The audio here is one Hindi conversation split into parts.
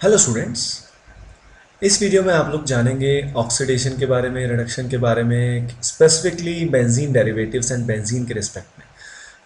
Hello students. इस वीडियो में आप लोग जानेंगे ऑक्सीडेशन के बारे में, रिडक्शन के बारे में, specifically benzene derivatives and benzene के रिस्पेक्ट में।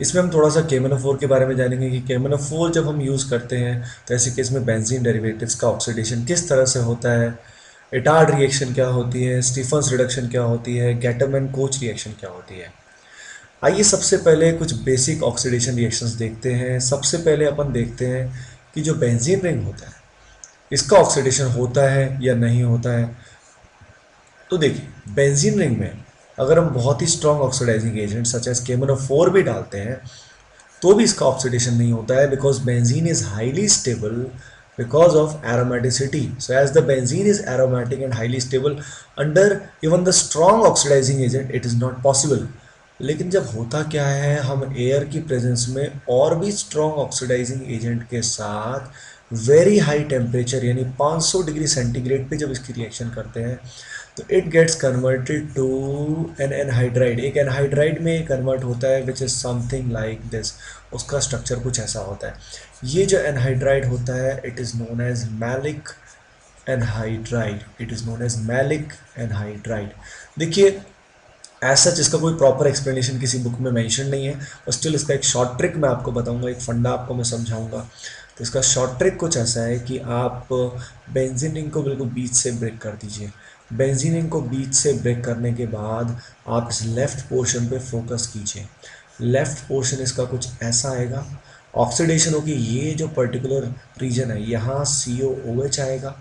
इसमें हम थोड़ा सा केमेनोफोर के बारे में जानेंगे कि केमेनोफोर जब हम यूज़ करते हैं तो ऐसे केस में बेंजीन डेरिवेटिव्स का ऑक्सीडेशन किस तरह से होता है, इटार्ड रिएक्शन क्या होती है, स्टीफन्स रिडक्शन क्या होती है, गैटम एंड कोच रिएक्शन क्या होती है। आइए सबसे पहले कुछ बेसिक ऑक्सीडेशन रिएक्शंस देखते हैं। सबसे पहले अपन देखते हैं कि जो बेंजीन रिंग होता है इसका ऑक्सीडेशन होता है या नहीं होता है। तो देखिए, बेंजीन रिंग में अगर हम बहुत ही strong oxidising agent such as KMnO4 भी डालते हैं तो भी इसका ऑक्सीडेशन नहीं होता है, because benzene is highly stable because of aromaticity. So as the benzene is aromatic and highly stable under even the strong oxidising agent it is not possible. लेकिन जब होता क्या है, हम एयर की प्रेजेंस में और भी स्ट्रॉन्ग ऑक्सीडाइजिंग एजेंट के साथ वेरी हाई टेम्परेचर यानी 500 डिग्री सेंटीग्रेड पे जब इसकी रिएक्शन करते हैं तो it gets converted to an anhydride. एक एनहाइड्राइड में कन्वर्ट होता है which is something like this. उसका स्ट्रक्चर कुछ ऐसा होता है। ये जो एनहाइड्राइड होता है it is known as maleic anhydride. It is known as maleic anhydride. देखिए, ऐसा इसका कोई प्रॉपर एक्सप्लेनेशन किसी बुक में मेंशन नहीं है, और स्टिल इसका एक शॉर्ट ट्रिक मैं आपको बताऊंगा, एक फंडा आपको मैं समझाऊंगा। तो इसका शॉर्ट ट्रिक कुछ ऐसा है कि आप बेंजीन रिंग को बिल्कुल बीच से ब्रेक कर दीजिए। बेंजीन रिंग को बीच से ब्रेक करने के बाद आप इस लेफ़्ट पोर्शन पे फोकस कीजिए। लेफ़्ट पोर्शन इसका कुछ ऐसा आएगा। ऑक्सीडेशन होगी, ये जो पर्टिकुलर रीजन है यहाँ COOH आएगा,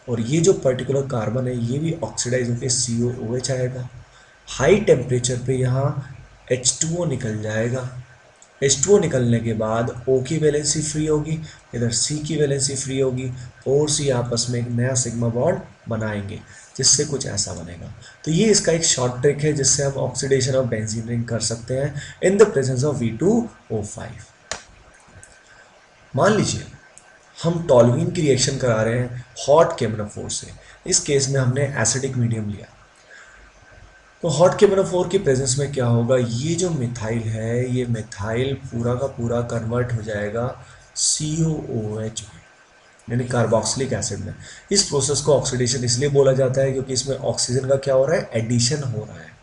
और ये जो पर्टिकुलर कार्बन है ये भी ऑक्सीडाइज होकर COOH आएगा। हाई टेम्परेचर पे यहाँ H2O निकल जाएगा। H2O निकलने के बाद O की वैलेंसी फ्री होगी, इधर C की वैलेंसी फ्री होगी, और C आपस में एक नया सिग्मा बॉन्ड बनाएंगे जिससे कुछ ऐसा बनेगा। तो ये इसका एक शॉर्ट ट्रिक है जिससे हम ऑक्सीडेशन ऑफ बेंजीन रिंग कर सकते हैं in the presence of V2O5। मान लीजिए हम टॉल्यूइन की रिएक्शन करा रहे हैं हॉट KMnO4 से। इस केस में हमने एसिडिक मीडियम लिया। तो हॉट KMnO4 की प्रेजेंस में क्या होगा, ये जो मिथाइल है ये मिथाइल पूरा का पूरा कन्वर्ट हो जाएगा COOH में, यानी कार्बोक्सिलिक एसिड में। इस प्रोसेस को ऑक्सीडेशन इसलिए बोला जाता है क्योंकि इसमें ऑक्सीजन का क्या हो रहा है, एडिशन हो रहा है।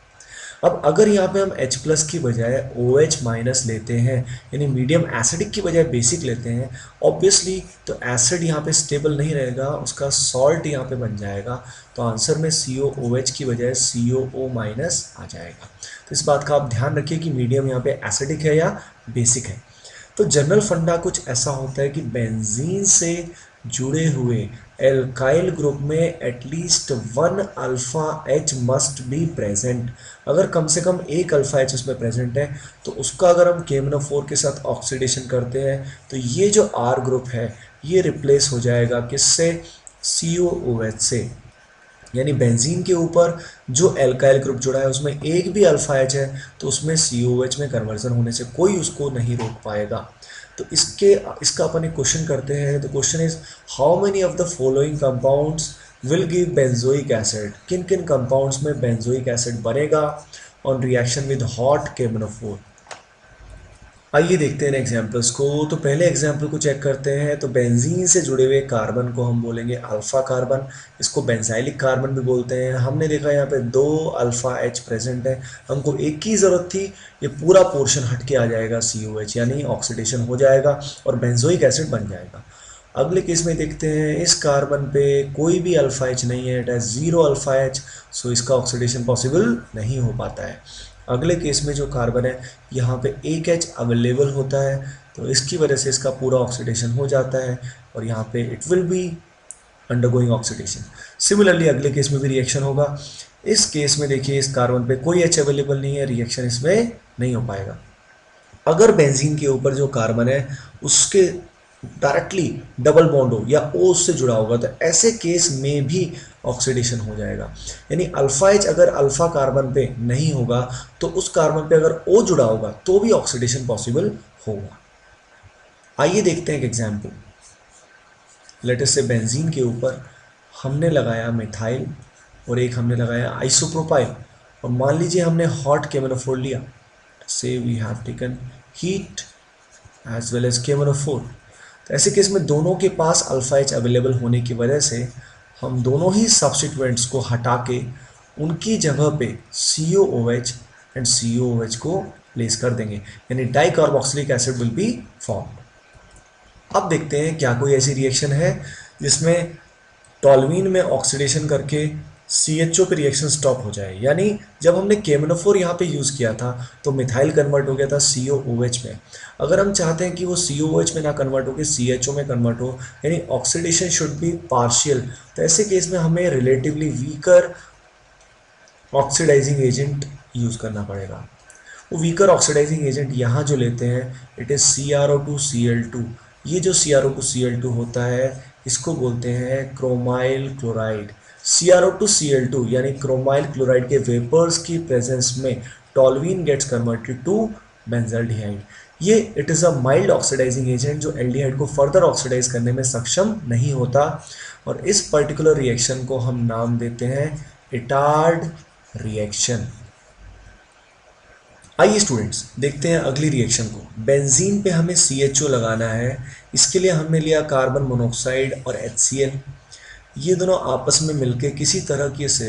अब अगर यहाँ पे हम H प्लस की बजाय OH माइनस लेते हैं, यानी मीडियम एसिडिक की बजाय बेसिक लेते हैं, ऑब्वियसली तो एसिड यहाँ पे स्टेबल नहीं रहेगा, उसका सॉल्ट यहाँ पे बन जाएगा। तो आंसर में COOH की बजाय COO माइनस आ जाएगा। तो इस बात का आप ध्यान रखिए कि मीडियम यहाँ पे एसिडिक है या बेसिक है। तो जनरल फंडा कुछ ऐसा होता है कि बेंजीन से जुड़े हुए एल्काइल ग्रुप में at least one alpha H must be present. अगर कम से कम एक अल्फा एच उसमें प्रेजेंट है तो उसका अगर हम KMnO4 के साथ ऑक्सीडेशन करते हैं तो ये जो R ग्रुप है ये रिप्लेस हो जाएगा किससे, COOH से। यानी बेंजीन के ऊपर जो एल्काइल ग्रुप जुड़ा है उसमें एक भी अल्फा एच है तो उसमें COOH में कन्वर्जन होने से कोई उसको नहीं रोक पाएगा। तो इसका अपन एक क्वेश्चन करते हैं। तो question is how many of the following compounds will give benzoic acid. किन किन कंपाउंड्स में बेंजोइक एसिड बनेगा on reaction with hot KMnO4। आइए देखते हैं एग्जाम्पल्स को। तो पहले एग्जाम्पल को चेक करते हैं। तो बेंजीन से जुड़े हुए कार्बन को हम बोलेंगे अल्फा कार्बन, इसको बेंजाइलिक कार्बन भी बोलते हैं। हमने देखा यहाँ पे दो अल्फा एच प्रेजेंट है, हमको एक की ज़रूरत थी, ये पूरा पोर्शन हट के आ जाएगा COH, यानी ऑक्सीडेशन हो जाएगा और बेंजोइक एसिड बन जाएगा। अगले केस में देखते हैं, इस कार्बन पे कोई भी अल्फा एच नहीं है, इट हैज़ 0 अल्फा एच, सो इसका ऑक्सीडेशन पॉसिबल नहीं हो पाता है। अगले केस में जो कार्बन है यहाँ पे एक एच अवेलेबल होता है तो इसकी वजह से इसका पूरा ऑक्सीडेशन हो जाता है और यहाँ पे it will be undergoing oxidation. Similarly अगले केस में भी रिएक्शन होगा। इस केस में देखिए इस कार्बन पे कोई एच अवेलेबल नहीं है, रिएक्शन इसमें नहीं हो पाएगा। अगर बेंजीन के ऊपर जो कार्बन है उसके डायरेक्टली डबल बॉन्ड हो या O उससे जुड़ा होगा तो ऐसे केस में भी ऑक्सीडेशन हो जाएगा। यानी अल्फा एच अगर अल्फा कार्बन पे नहीं होगा तो उस कार्बन पे अगर O जुड़ा होगा तो भी ऑक्सीडेशन पॉसिबल होगा। आइए देखते हैं एक एग्जाम्पल। लेट अस से बेंजीन के ऊपर हमने लगाया मिथाइल और एक हमने लगाया आइसोप्रोपाइल, और मान लीजिए हमने हॉट KMnO4 लिया। So we have taken heat as well as KMnO4। तो ऐसे केस में दोनों के पास अल्फा एच अवेलेबल होने की वजह से हम दोनों ही सब्स्टिट्यूएंट्स को हटा के उनकी जगह पे COOH एंड COOH को प्लेस कर देंगे, यानी dicarboxylic acid will be formed. अब देखते हैं क्या कोई ऐसी रिएक्शन है जिसमें टॉल्यूइन में ऑक्सीडेशन करके CHO पे रिएक्शन स्टॉप हो जाए। यानी जब हमने केमनोफोर यहाँ पे यूज़ किया था तो मिथाइल कन्वर्ट हो गया था COOH में। अगर हम चाहते हैं कि वो COOH में ना कन्वर्ट होकर CHO में कन्वर्ट हो, यानी ऑक्सीडेशन शुड बी पार्शियल, तो ऐसे केस में हमें relatively weaker oxidising agent use करना पड़ेगा। वो वीकर ऑक्सीडाइजिंग एजेंट यहाँ जो लेते हैं इट इज़ CrO2Cl2। ये जो CrO2Cl2 होता है इसको बोलते हैं क्रोमाइल क्लोराइड। CrO2Cl2 यानी क्रोमाइल क्लोराइड के वेपर्स की प्रेजेंस में toluene gets converted to benzaldehyde. ये it is a mild oxidising agent जो एल्डिहाइड को फर्दर ऑक्सीडाइज करने में सक्षम नहीं होता, और इस पर्टिकुलर रिएक्शन को हम नाम देते हैं इटार्ड रिएक्शन। आइए स्टूडेंट्स देखते हैं अगली रिएक्शन को। बेंजीन पे हमें CHO लगाना है। इसके लिए हमने लिया कार्बन मोनोऑक्साइड और HCl। ये दोनों आपस में मिलके किसी तरह के से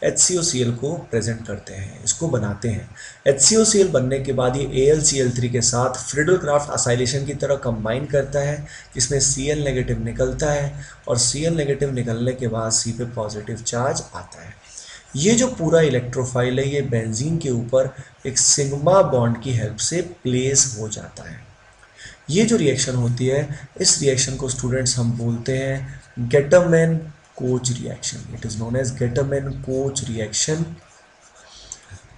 HCOCl को प्रेजेंट करते हैं, इसको बनाते हैं। HCOCl बनने के बाद ये AlCl3 के साथ फ्रिडल-क्राफ्ट असाइलेशन की तरह कंबाइन करता है, जिसमें Cl नेगेटिव निकलता है और Cl नेगेटिव निकलने के बाद C पे पॉजिटिव चार्ज आता है। ये जो पूरा इलेक्ट्रोफाइल है ये बेंजीन के ऊपर एक सिग्मा बॉन्ड की हेल्प से प्लेस हो जाता है। ये जो रिएक्शन होती है इस रिएक्शन को स्टूडेंट्स हम बोलते हैं Gattermann Koch reaction. It is known as Gattermann Koch reaction.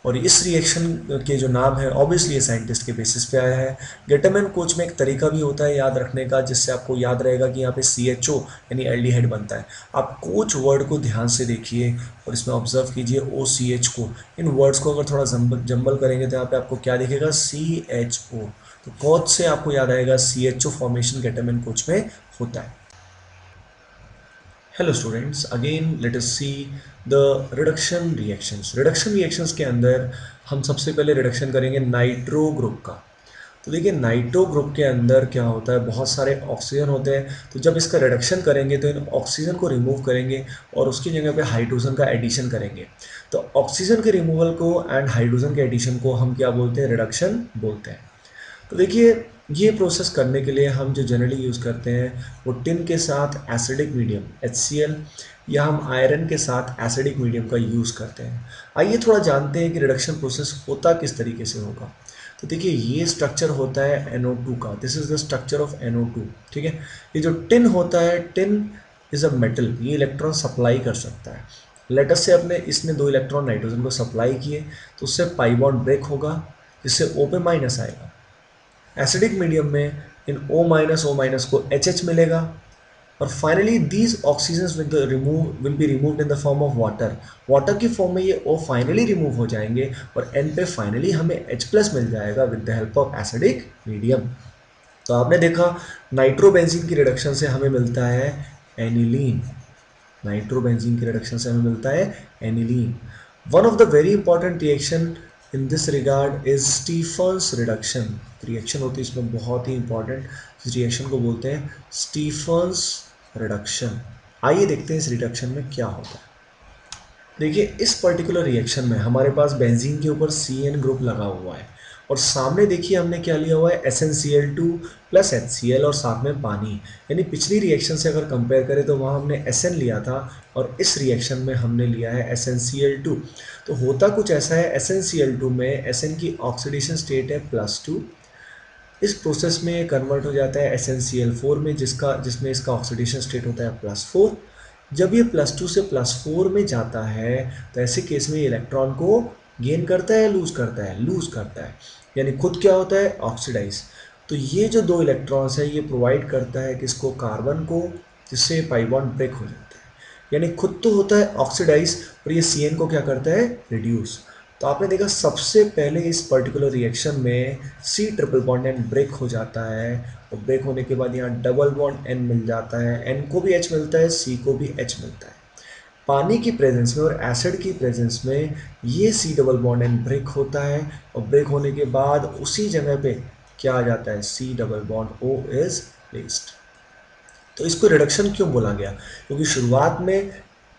और इस रिएक्शन के जो नाम है ऑब्वियसली ये साइंटिस्ट के बेसिस पे आया है। गेटरमैन कोच में एक तरीका भी होता है याद रखने का, जिससे आपको याद रहेगा कि यहाँ पे CHO यानी एल्डिहाइड बनता है। आप कोच वर्ड को ध्यान से देखिए और इसमें ऑब्जर्व कीजिए OCH को। इन वर्ड्स को अगर थोड़ा जंबल करेंगे तो यहाँ पे आपको क्या दिखेगा CHO। तो कोच से आपको याद आएगा CHO फॉर्मेशन गेटरमैन कोच में होता है। Hello students, again let us see the reduction reactions. Reduction reactions के अंदर हम सबसे पहले रिडक्शन करेंगे नाइट्रो ग्रुप का। तो देखिए नाइट्रो ग्रुप के अंदर क्या होता है, बहुत सारे ऑक्सीजन होते हैं। तो जब इसका रिडक्शन करेंगे तो इन ऑक्सीजन को रिमूव करेंगे और उसकी जगह पे हाइड्रोजन का एडिशन करेंगे। तो ऑक्सीजन के रिमूवल को एंड हाइड्रोजन के एडिशन को हम क्या बोलते हैं, रिडक्शन बोलते हैं। तो देखिए ये प्रोसेस करने के लिए हम जो जनरली यूज़ करते हैं वो टिन के साथ एसिडिक मीडियम HCl या हम आयरन के साथ एसिडिक मीडियम का यूज़ करते हैं। आइए थोड़ा जानते हैं कि रिडक्शन प्रोसेस होता किस तरीके से होगा। तो देखिए ये स्ट्रक्चर होता है NO2 का। This is the structure of NO2। ठीक है, ये जो टिन होता है, टिन इज़ अ मेटल, ये इलेक्ट्रॉन सप्लाई कर सकता है। लेटस से अपने इसने 2 इलेक्ट्रॉन नाइट्रोजन को सप्लाई किए तो उससे पाई बॉन्ड ब्रेक होगा, जिससे O पे माइनस आएगा। एसिडिक मीडियम में इन O- को HH मिलेगा और finally these oxygens will be removed in the form of water. Water की फॉर्म में ये O फाइनली रिमूव हो जाएंगे और N पे फाइनली हमें H+ मिल जाएगा with the help of acidic medium. तो आपने देखा नाइट्रोबेंजीन की रिडक्शन से हमें मिलता है एनिलीन। नाइट्रोबेंजीन की रिडक्शन से हमें मिलता है aniline. One of the very important reaction in this regard is Stephen's reduction. Reaction होती है इसमें बहुत ही इंपॉर्टेंट, इस रिएक्शन को बोलते हैं स्टीफन्स रिडक्शन। आइए देखते हैं इस रिडक्शन में क्या होता है। देखिए इस पर्टिकुलर रिएक्शन में हमारे पास बेंजीन के ऊपर CN ग्रुप लगा हुआ है और सामने देखिए हमने क्या लिया हुआ है SnCl2 प्लस HCl और साथ में पानी। यानी पिछली रिएक्शन से अगर कंपेयर करें तो वहाँ हमने Sn लिया था और इस रिएक्शन में हमने लिया है SnCl2। तो होता कुछ ऐसा है, SnCl2 में Sn की ऑक्सीडेशन स्टेट है +2। इस प्रोसेस में कन्वर्ट हो जाता है SnCl4 में, जिसमें इसका ऑक्सीडेशन स्टेट होता है +4। जब ये +2 से +4 में जाता है तो ऐसे केस में इलेक्ट्रॉन को गेन करता है, लूज करता है, लूज करता है, यानी खुद क्या होता है, ऑक्सीडाइज। तो ये जो 2 इलेक्ट्रॉन्स है ये प्रोवाइड करता है किसको, कार्बन को, जिससे पाई बॉन्ड ब्रेक हो जाता है। यानी खुद तो होता है ऑक्सीडाइज और ये CN को क्या करता है, रिड्यूस। तो आपने देखा सबसे पहले इस पर्टिकुलर रिएक्शन में C triple bond N break हो जाता है और ब्रेक होने के बाद यहाँ डबल बॉन्ड N मिल जाता है, N को भी H मिलता है, C को भी H मिलता है। पानी की प्रेजेंस में और एसिड की प्रेजेंस में ये C double bond N break होता है और ब्रेक होने के बाद उसी जगह पे क्या आ जाता है, C double bond O is replaced. तो इसको रिडक्शन क्यों बोला गया? क्योंकि शुरुआत में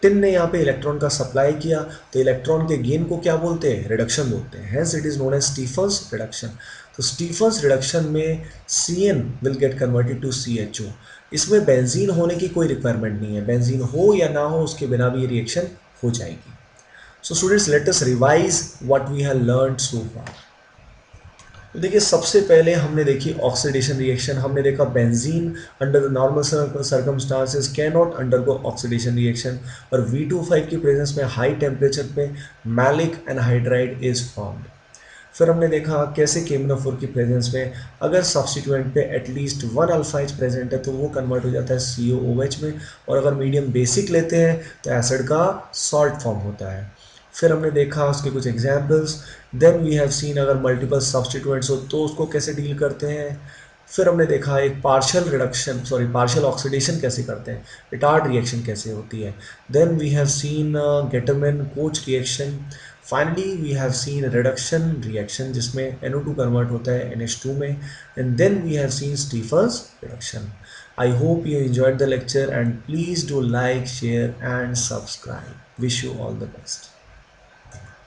टिन ने यहाँ पे इलेक्ट्रॉन का सप्लाई किया, तो इलेक्ट्रॉन के गेन को क्या बोलते हैं? रिडक्शन बोलते हैं। Hence it is known as Stephen's reduction. तो स्टीफन्स रिडक्शन में Cn will get converted to CHO। इसमें बेंजीन होने की कोई रिक्वायरमेंट नहीं है, बेंजीन हो या ना हो उसके बिना भी ये रिएक्शन हो जाएगी। So students, let us revise what we have learned so far. तो देखिए, सबसे पहले हमने देखी ऑक्सीडेशन रिएक्शन। हमने देखा benzene under the normal circumstances can not undergo oxidation reaction, और V25 की प्रेजेंस में हाई टेम्परेचर पे मैलिक एनहाइड्राइड इज फॉर्म्ड। फिर हमने देखा कैसे KMnO4 की प्रेजेंस में अगर सब्स्टिट्यूएंट पे एटलीस्ट वन अल्फाइज प्रेजेंट है तो वो कन्वर्ट हो जाता है COOH में, और अगर मीडियम बेसिक लेते हैं तो एसिड का सॉल्ट फॉर्म होता है। फिर हमने देखा उसके कुछ examples. Then we have seen अगर मल्टीपल सब्स्टिट्यूएंट्स हो तो उसको कैसे डील करते हैं। फिर हमने देखा एक पार्शियल ऑक्सीडेशन कैसे करते हैं, रिटार्ड रिएक्शन कैसे होती है। Then we have seen Gattermann Koch reaction. Finally we have seen reduction reaction जिसमें NO2 कन्वर्ट होता है NH2 में, and then we have seen Stephens reduction. I hope you enjoyed the lecture, and please do like, share and subscribe. Wish you all the best.